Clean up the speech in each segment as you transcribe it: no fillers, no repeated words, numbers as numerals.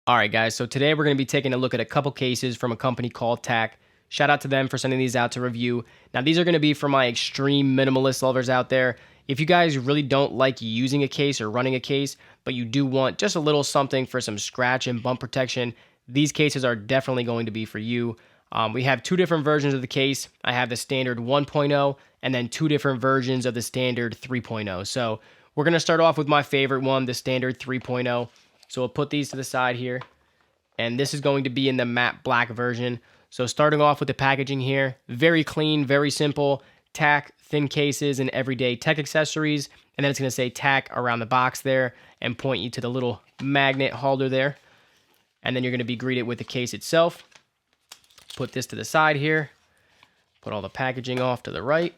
All right, guys, so today we're going to be taking a look at a couple cases from a company called TAC. Shout out to them for sending these out to review. Now, these are going to be for my extreme minimalist lovers out there. If you guys really don't like using a case or running a case, but you do want just a little something for some scratch and bump protection, these cases are definitely going to be for you. We have two different versions of the case. I have the standard 1.0 and then two different versions of the standard 3.0. So we're going to start off with my favorite one, the standard 3.0. So we'll put these to the side here. And this is going to be in the matte black version. So starting off with the packaging here, very clean, very simple. TAC, thin cases, and everyday tech accessories. And then it's going to say TAC around the box there and point you to the little magnet holder there. And then you're going to be greeted with the case itself. Put this to the side here. Put all the packaging off to the right.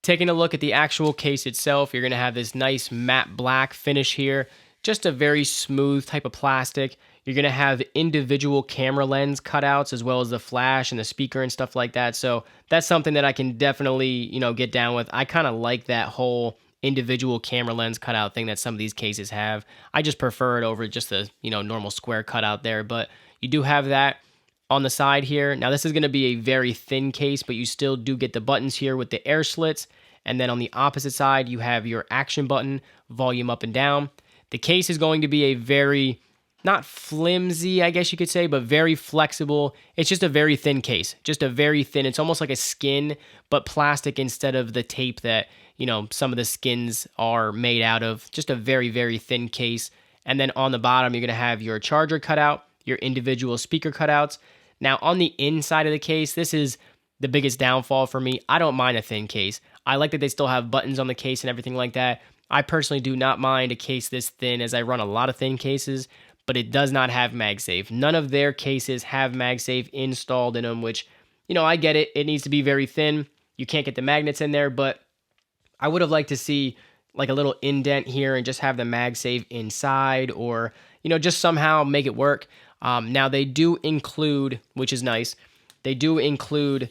Taking a look at the actual case itself, you're going to have this nice matte black finish here. Just a very smooth type of plastic. You're going to have individual camera lens cutouts as well as the flash and the speaker and stuff like that. So that's something that I can definitely, get down with. I kind of like that whole individual camera lens cutout thing that some of these cases have. I just prefer it over just the, normal square cutout there. But you do have that on the side here. Now this is going to be a very thin case, but you still do get the buttons here with the air slits. And then on the opposite side, you have your action button, volume up and down. The case is going to be a very, not flimsy, I guess you could say, but very flexible. It's just a very thin case, just a very thin. It's almost like a skin, but plastic instead of the tape that, some of the skins are made out of. Just a very, very thin case. And then on the bottom, you're going to have your charger cutout, your individual speaker cutouts. Now, on the inside of the case, this is the biggest downfall for me. I don't mind a thin case. I like that they still have buttons on the case and everything like that. I personally do not mind a case this thin as I run a lot of thin cases, but it does not have MagSafe. None of their cases have MagSafe installed in them, which, I get it. It needs to be very thin. You can't get the magnets in there, but I would have liked to see like a little indent here and just have the MagSafe inside or, just somehow make it work. Now they do include, which is nice, they do include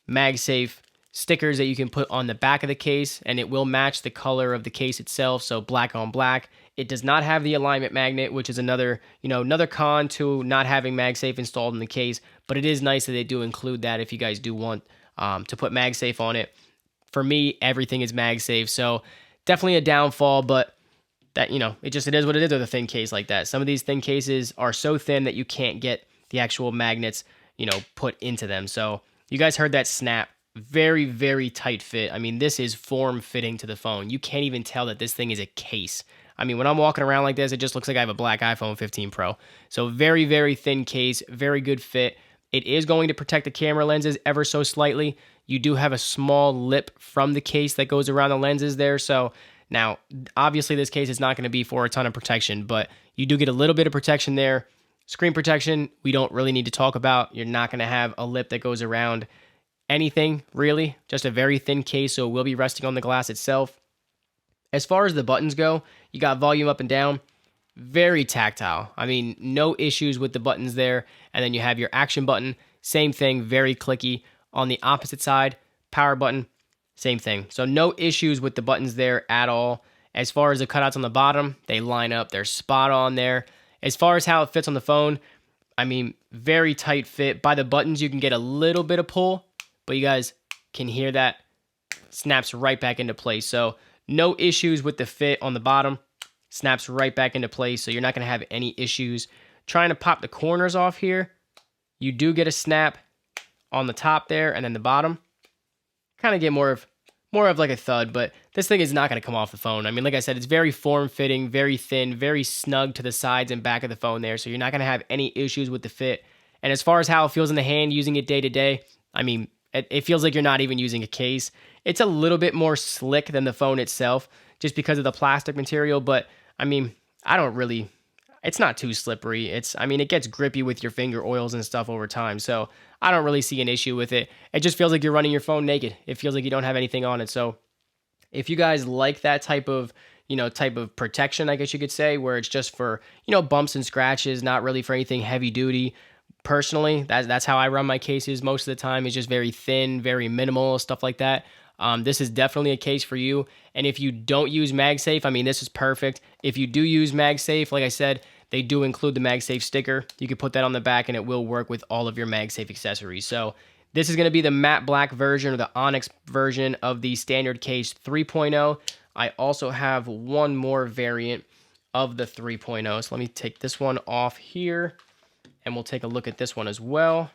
MagSafe stickers that you can put on the back of the case, and it will match the color of the case itself, so black on black. It does not have the alignment magnet, which is another con to not having MagSafe installed in the case, but it is nice that they do include that if you guys do want to put MagSafe on it. For me, everything is MagSafe, so definitely a downfall, but that, it is what it is with a thin case like that. Some of these thin cases are so thin that you can't get the actual magnets, put into them. So you guys heard that snap. Very, very tight fit. I mean, this is form-fitting to the phone. You can't even tell that this thing is a case. I mean, when I'm walking around like this, it just looks like I have a black iPhone 15 Pro. So very, very thin case, very good fit. It is going to protect the camera lenses ever so slightly. You do have a small lip from the case that goes around the lenses there. So now, obviously, this case is not going to be for a ton of protection, but you do get a little bit of protection there. Screen protection, we don't really need to talk about. You're not going to have a lip that goes around anything, really. Just a very thin case, so it will be resting on the glass itself. As far as the buttons go, you got volume up and down. Very tactile. I mean, no issues with the buttons there. And then you have your action button. Same thing, very clicky. On the opposite side, power button, same thing. So no issues with the buttons there at all. As far as the cutouts on the bottom, they line up. They're spot on there. As far as how it fits on the phone, I mean, very tight fit. By the buttons, you can get a little bit of pull, but you guys can hear that snaps right back into place. So no issues with the fit on the bottom. Snaps right back into place, so you're not going to have any issues. Trying to pop the corners off here, you do get a snap on the top there, and then the bottom. Kind of get more of like a thud, but this thing is not going to come off the phone. I mean, like I said, it's very form-fitting, very thin, very snug to the sides and back of the phone there, so you're not going to have any issues with the fit. And as far as how it feels in the hand using it day to day, I mean, it feels like you're not even using a case. It's a little bit more slick than the phone itself just because of the plastic material, but I mean, it's not too slippery. It gets grippy with your finger oils and stuff over time, so I don't really see an issue with it. It just feels like you're running your phone naked. It feels like you don't have anything on it. So if you guys like that type of protection, I guess you could say, where it's just for, bumps and scratches, not really for anything heavy duty. Personally, that's how I run my cases most of the time. It's just very thin, very minimal, stuff like that. This is definitely a case for you. And if you don't use MagSafe, I mean, this is perfect. If you do use MagSafe, like I said, they do include the MagSafe sticker. You can put that on the back and it will work with all of your MagSafe accessories. So this is going to be the matte black version or the onyx version of the standard case 3.0. I also have one more variant of the 3.0. So let me take this one off here and we'll take a look at this one as well.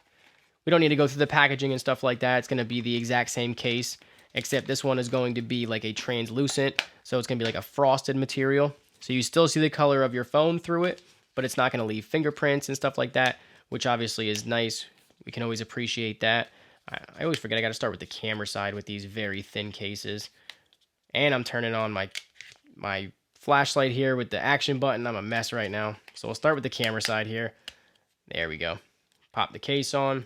We don't need to go through the packaging and stuff like that. It's going to be the exact same case, except this one is going to be like a translucent. So it's going to be like a frosted material. So you still see the color of your phone through it, but it's not going to leave fingerprints and stuff like that, which obviously is nice. We can always appreciate that. I always forget I got to start with the camera side with these very thin cases. And I'm turning on my flashlight here with the action button. I'm a mess right now. So we'll start with the camera side here. There we go. Pop the case on.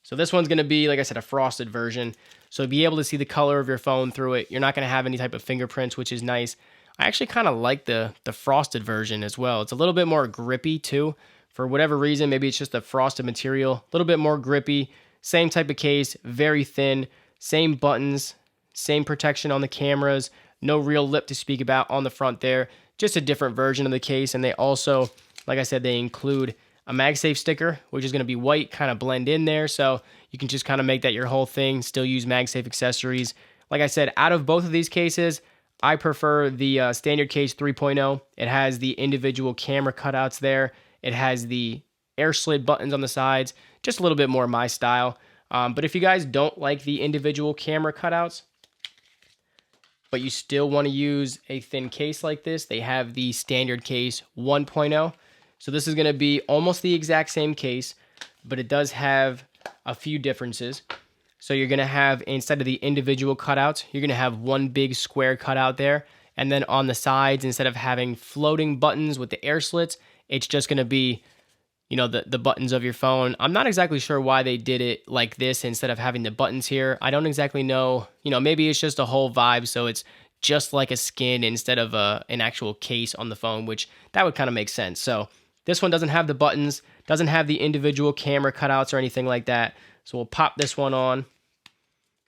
So this one's going to be, like I said, a frosted version. So be able to see the color of your phone through it. You're not going to have any type of fingerprints, which is nice. I actually kind of like the frosted version as well. It's a little bit more grippy too. For whatever reason, maybe it's just a frosted material. A little bit more grippy. Same type of case, very thin. Same buttons, same protection on the cameras. No real lip to speak about on the front there. Just a different version of the case. And they also, like I said, they include a MagSafe sticker, which is going to be white, kind of blend in there. So you can just kind of make that your whole thing. Still use MagSafe accessories. Like I said, out of both of these cases, I prefer the standard case 3.0. It has the individual camera cutouts there. It has the air slid buttons on the sides. Just a little bit more my style. But if you guys don't like the individual camera cutouts, but you still want to use a thin case like this, they have the standard case 1.0. So this is going to be almost the exact same case, but it does have a few differences. So you're going to have, instead of the individual cutouts, you're going to have one big square cutout there. And then on the sides, instead of having floating buttons with the air slits, it's just going to be, you know, the buttons of your phone. I'm not exactly sure why they did it like this instead of having the buttons here. I don't exactly know. You know, maybe it's just a whole vibe, so it's just like a skin instead of an actual case on the phone, which that would kind of make sense. So this one doesn't have the buttons, doesn't have the individual camera cutouts or anything like that. So we'll pop this one on.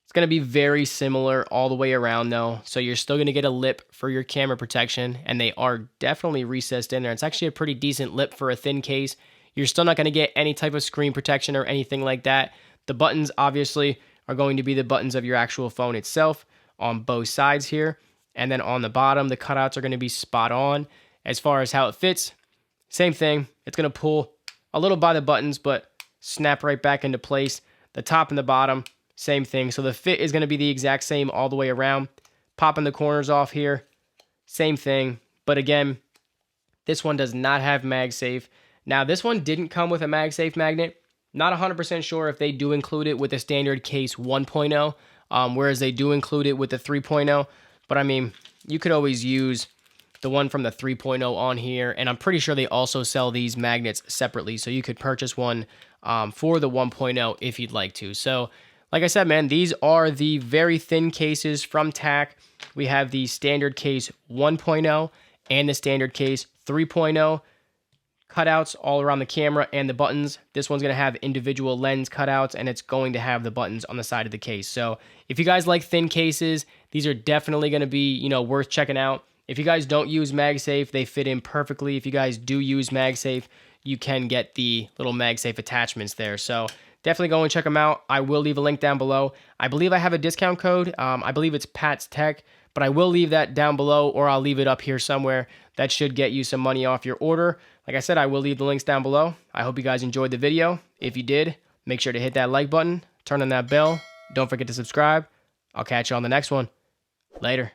It's going to be very similar all the way around though. So you're still going to get a lip for your camera protection, and they are definitely recessed in there. It's actually a pretty decent lip for a thin case. You're still not going to get any type of screen protection or anything like that. The buttons obviously are going to be the buttons of your actual phone itself on both sides here. And then on the bottom, the cutouts are going to be spot on. As far as how it fits, same thing. It's going to pull a little by the buttons, but snap right back into place. The top and the bottom, same thing. So the fit is going to be the exact same all the way around. Popping the corners off here, same thing. But again, this one does not have MagSafe. Now, this one didn't come with a MagSafe magnet. Not 100% sure if they do include it with the standard case 1.0, whereas they do include it with the 3.0. But I mean, you could always use the one from the 3.0 on here, and I'm pretty sure they also sell these magnets separately, so you could purchase one for the 1.0 if you'd like to. So, like I said, man, these are the very thin cases from TAC. We have the standard case 1.0 and the standard case 3.0. Cutouts all around the camera and the buttons. This one's going to have individual lens cutouts, and it's going to have the buttons on the side of the case. So if you guys like thin cases, these are definitely going to be, you know, worth checking out. If you guys don't use MagSafe, they fit in perfectly. If you guys do use MagSafe, you can get the little MagSafe attachments there. So definitely go and check them out. I will leave a link down below. I believe I have a discount code. I believe it's Pat's Tech, but I will leave that down below, or I'll leave it up here somewhere. That should get you some money off your order. Like I said, I will leave the links down below. I hope you guys enjoyed the video. If you did, make sure to hit that like button, turn on that bell. Don't forget to subscribe. I'll catch you on the next one. Later.